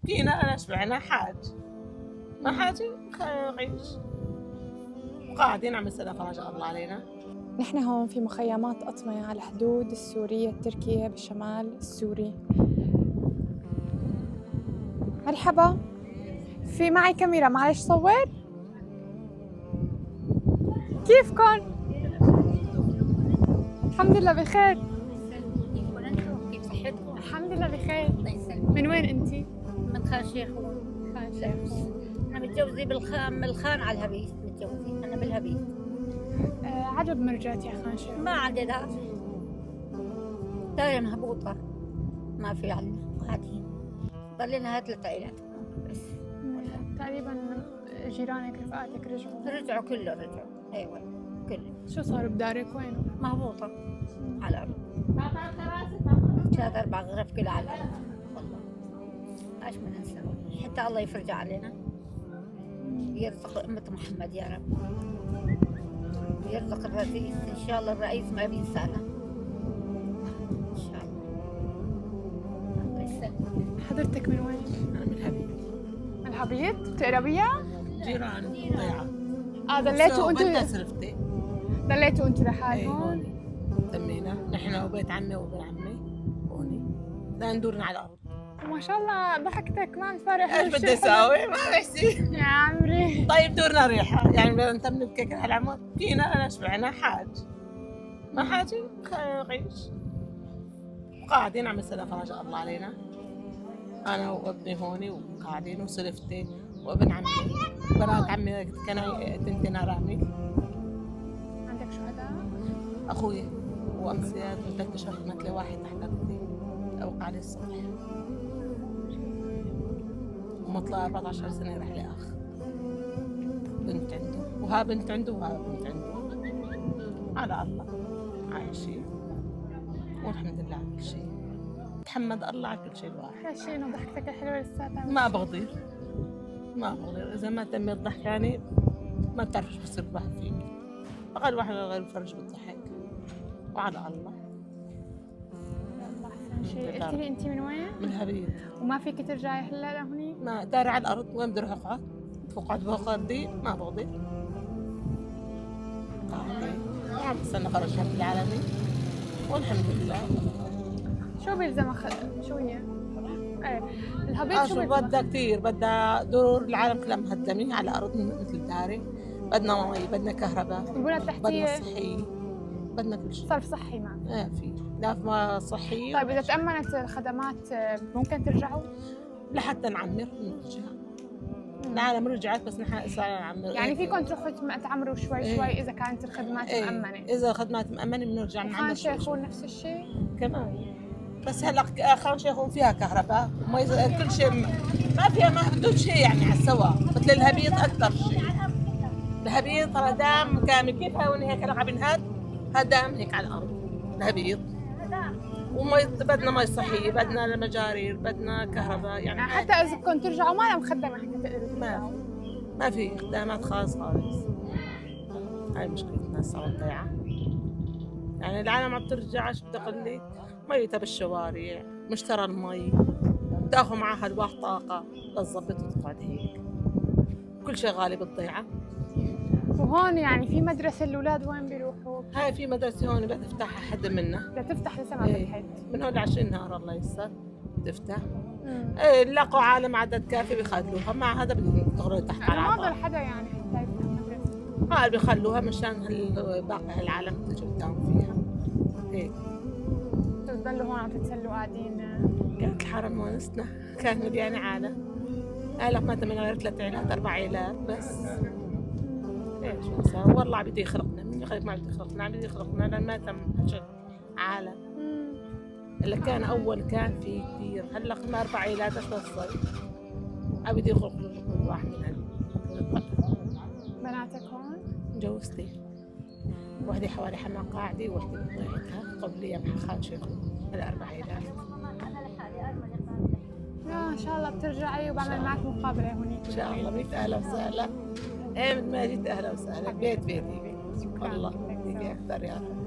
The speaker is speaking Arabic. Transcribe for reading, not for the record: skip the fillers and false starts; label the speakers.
Speaker 1: فينا أنا شبعنا حاج ما حاجة نعيش قاعدين عم نستنى فرج الله علينا.
Speaker 2: نحن هون في مخيمات أطمئة على الحدود السورية التركية بالشمال السوري. مرحبا، في معي كاميرا، معلش صور. كيفكن؟ الحمد لله بخير.
Speaker 3: كيف صحتكم؟
Speaker 2: الحمد لله بخير.
Speaker 3: الله يسلمك.
Speaker 2: من وين انتي؟
Speaker 3: من خان شيخ.
Speaker 2: خان شيخ.
Speaker 3: انا متجوزة من الخان على الهبيت، متجوزة انا بالهبيت.
Speaker 2: عجب ما رجعتي يا خان شيخ.
Speaker 3: ما عندي دار، دار مهبوطة، ما في عنا قاعدين، ضلينا 3 عائلات بس.
Speaker 2: تقريبا جيرانك رفقاتك
Speaker 3: رجعوا كله رجعوا، ايوه كله.
Speaker 2: شو صار بدارك وينه؟
Speaker 3: مهبوطة على الأرض، 3-4 غرف كلها على الأرض. والله ايش بدنا نسوي؟ حتى الله يفرج علينا، يرزق أمة محمد يا رب، يرزق الرئيس إن شاء الله. الرئيس ما بينسانا إن شاء الله. الله يسلمك.
Speaker 2: حضرتك من وين؟
Speaker 1: أنا من الهبيت.
Speaker 2: من الهبيط؟ بتقربيها؟
Speaker 1: جيران ضيعة.
Speaker 2: ضليتوا
Speaker 1: بدنا
Speaker 2: انتوا
Speaker 1: سلفتي.
Speaker 2: ضليتوا انتوا
Speaker 1: إيه
Speaker 2: لحالكم؟
Speaker 1: هوني تمينا نحن وبيت عمي وابن عمي هوني، بدنا ندورنا على الأرض.
Speaker 2: ما شاء الله ضحكتك ما مفارح.
Speaker 1: ايش بدي اسوي؟ ما بحسي.
Speaker 2: يا عمري.
Speaker 1: طيب دورنا ريحة، يعني بدنا نتم بكيك هالعمر فينا أنا شبعنا حاج ما حاجة نعيش قاعدين عم نستنى فرج الله علينا. أنا وابني هوني وقاعدين وسلفتي وابن عمي بنات عمي كانوا تنتين رامي.
Speaker 2: عندك شهداء؟
Speaker 1: أخوي وأمسيات و3 أشهر مثل واحد تحت أرضي أوقع عليه الصبح، ومطلع 14 سنة راح لأخ بنت عنده، وها بنت عنده وها بنت عنده. على الله عايشين والحمد لله على كل شيء، تحمد الله على كل شيء الواحد.
Speaker 2: يا شيء انه ضحكتك الحلوه لساتها
Speaker 1: ما بغدر إذا ما تميت ضحكاني ما بتعرف شو بصير بضحك فيك، فقال واحد غير الفرج بالضحك وعلى الله.
Speaker 2: الله احسن شيء. قلتي لي انت من وين؟
Speaker 1: من الهبيت.
Speaker 2: وما فيك ترجعي هلا لهونيك؟
Speaker 1: ما داري على الأرض، وين بدي أروح أقعد؟ بقعد فوق أرضي ما بقدر. قاعد بستنى فرج رب العالمين والحمد لله.
Speaker 2: شو بيلزمك شو هي؟ ايه الهبيط شو بيلزمك؟
Speaker 1: بدها كثير، بدها دور العالم كلها مهدمة على أرض مثل داري، بدنا مي، بدنا كهرباء،
Speaker 2: البنى
Speaker 1: بدنا
Speaker 2: التحتيه
Speaker 1: صحية، بدنا كل شيء.
Speaker 2: صرف صحي ما
Speaker 1: في لا ما صحية.
Speaker 2: طيب اذا تأمنت الخدمات ممكن ترجعوا؟
Speaker 1: لحتى نعمر نرجع. العالم رجعت بس نحن لسه نعمر.
Speaker 2: يعني فيكم تروحوا تعمروا شوي شوي اذا كانت الخدمات مأمنة.
Speaker 1: إذا خدمات مأمنة بنرجع نعمر.
Speaker 2: خان شيخون نفس الشيء
Speaker 1: كمان، بس هلا خان شيخون فيها كهرباء كل شيء ما فيها، ما بدون شيء يعني على السوا. مثل الهبيط أكثر شيء. الهبيط هذا دام كامل، كيف هون هيك رقع بنهد هدام هيك على الأرض الهبيط. ومي بدنا مي صحية، بدنا مجارير، بدنا كهرباء يعني
Speaker 2: حتى إذا بدكم ترجعوا ما لها مخدمة حتى تقدروا ترجعوا.
Speaker 1: ما في خدمات خالص. هاي مشكلتنا الصعبة الضيعة. يعني العالم عم ترجعش، بدي أقول لك ميتها بالشوارع، مشترى المي، تاخذ معها ألواح طاقة لتظبط وتقعد هيك. كل شيء غالي بالضيعة.
Speaker 2: وهون يعني في مدرسة الأولاد وين بيروحوا؟
Speaker 1: هاي في مدرسة هون بدها تفتحها حد منا.
Speaker 2: بدها تفتح لسه ما فتحت.
Speaker 1: من هون 20 نهار الله يسر تفتح. لقوا عالم عدد كافي بيخلوها، مع هذا بيدخلوا تحت على
Speaker 2: ما
Speaker 1: العطاء.
Speaker 2: ضل حدا يعني حتى يفتح مدرسة.
Speaker 1: هاي بيخلوها مشان باقي العالم تجي قدام فيها هيك.
Speaker 2: بتضلوا هون عم تتسلوا قاعدين.
Speaker 1: كانت الحرم ونسنا، كان مليان عالم. هلا ما من غير 3 عائلات 4 عائلات بس. ايش نسوي؟ والله عم بده يخلقنا، من يخلق ما بده يخلقنا، عم بده يخلقنا لان ما تم عالم. اللي كان اول كان في كثير، هلا ما 4 عائلات ايش بصير؟ عم بده يخلق كل واحد من
Speaker 2: بناتك هون؟
Speaker 1: جوزتي وحده حوالي حمام قاعدي وحده بضيعتها قبليه مع خان شيخون. هلا 4 عائلات.
Speaker 2: لا ان شاء الله بترجعي وبعمل معك مقابلة هونيك.
Speaker 1: ان شاء الله. بيت اهلا وسهلا. من ما جيت اهلا وسهلا. بيتي والله بدي اكثر يا رب.